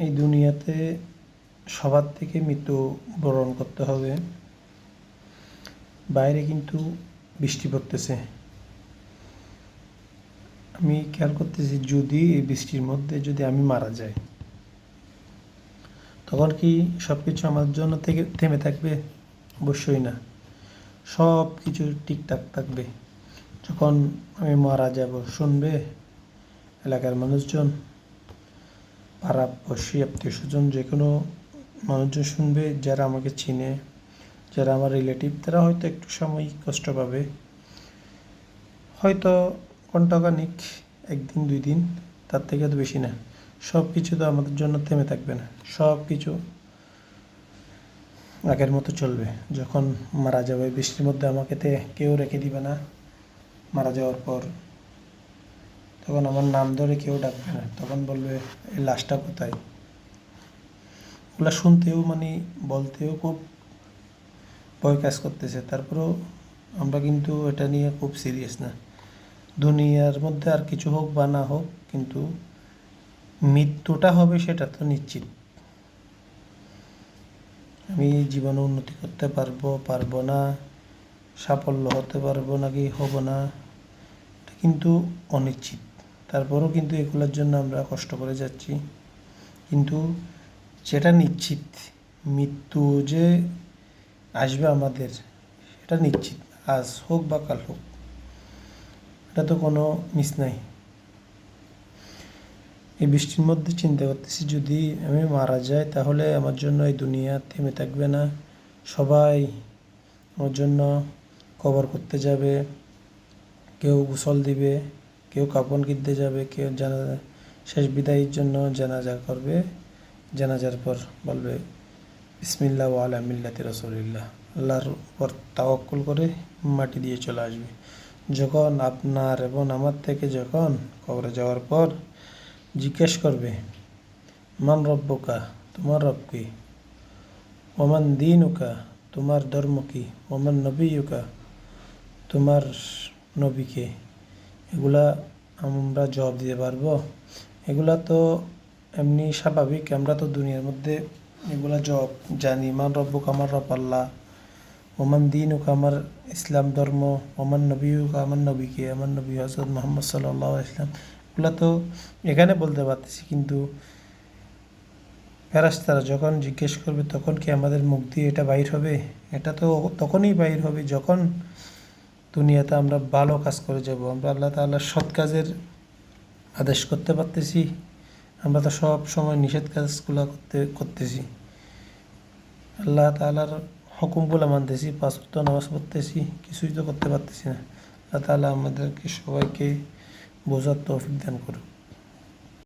এই দুনিয়াতে সবার থেকে মৃত্যু বরণ করতে হবে। বাইরে কিন্তু বৃষ্টি পড়তেছে। আমি খেয়াল করতেছি, যদি এই বৃষ্টির মধ্যে যদি আমি মারা যাই, তখন কি সব কিছু আমার জন্য থেকে থেমে থাকবে? অবশ্যই না। সব কিছু ঠিকঠাক থাকবে। যখন আমি মারা যাব, শুনবে এলাকার মানুষজন, পাড়া পড়শি, আত্মীয় স্বজন, যে কোনো মানুষজন শুনবে, যারা আমাকে চিনে, যারা আমার রিলেটিভ, তারা হয়তো একটু সাময়িক কষ্ট পাবে, হয়তো ঘণ্টাখানিক, একদিন 2 দিন, তার থেকে তো বেশি না। সব কিছু তো আমাদের জন্য থেমে থাকবে না। সব কিছু আগের মতো চলবে। যখন মারা যাবে, বৃষ্টির মধ্যে আমাকে কেউ রেখে দিবে না। মারা যাওয়ার পর তখন আমার নাম ধরে কেউ ডাকবে না। তখন বলবে, এই লাশটা কোথায়? ওগুলো শুনতেও বলতেও খুব ভয় কাজ করতেছে। তারপরেও আমরা কিন্তু এটা নিয়ে খুব সিরিয়াস না। দুনিয়ার মধ্যে আর কিছু হোক বা না হোক, কিন্তু মৃত্যুটা হবে সেটা তো নিশ্চিত। আমি জীবনে উন্নতি করতে পারবো না, সাফল্য হতে পারবো নাকি হব না, এটা কিন্তু অনিশ্চিত। তারপরেও কিন্তু এগুলোর জন্য আমরা কষ্ট করে যাচ্ছি। কিন্তু যেটা নিশ্চিত, মৃত্যু যে আসবে আমাদের, সেটা নিশ্চিত। আজ হোক বা কাল হোক, এটা তো কোনো মিস নাই। এই বৃষ্টির মধ্যে চিন্তা করতেছি, যদি আমি মারা যাই, তাহলে আমার জন্য এই দুনিয়া থেমে থাকবে না। সবাই আমার জন্য কবর করতে যাবে, কেউ গোসল দিবে, কেউ কাফন কিনতে যাবে, কেউ জানাজা, শেষ বিদায়ের জন্য জানাজা করবে। জানাজার পর বলবে, বিসমিল্লাহ ওয়া আলা মিল্লাতি রাসূলিল্লাহ, আল্লাহর উপর তাওয়াক্কুল করে মাটি দিয়ে চলে আসবে। যখন আপনার এবং আমার থেকে যখন কবরে যাওয়ার পর জিজ্ঞেস করবে, মান রব্বুকা, তোমার রব কি? ওমান দীনুকা, তোমার ধর্ম কি? ওমান নবিয়ুকা, তোমার নবীকে? এগুলা আমরা জবাব দিতে পারবো? এগুলা তো এমনি স্বাভাবিক। আমরা তো দুনিয়ার মধ্যে এগুলা জবাব জানি। মান রব্বুকা, আমার রব আল্লাহ। ওমান দীনুকা, আমার ইসলাম ধর্ম। ওমান নবিয়ুকা, আমার নবীকে? আমার নবী হযরত মুহাম্মদ সাল্লাল্লাহু আলাইহি ওয়াসাল্লাম। এগুলা তো এখানে বলতে পারতেছি, কিন্তু ফেরেশতারা যখন জিজ্ঞেস করবে, তখন কি আমাদের মুখ দিয়ে এটা বাইর হবে? এটা তো তখনই বাইর হবে যখন দুনিয়াতে আমরা ভালো কাজ করে যাব। আমরা আল্লাহ তাআলার সৎ কাজের আদেশ করতে পারতেছি। আমরা তো সব সময় নিষেধ কাজগুলো করতেছি। আল্লাহ তাআলার হুকুমগুলো মানতেছি, 5 ওয়াক্ত নামাজ পড়তেছি, কিছুই তো করতে পারতেছি না। আল্লাহ তাআলা আমাদেরকে সবাইকে বোঝার তৌফিক দান করুক।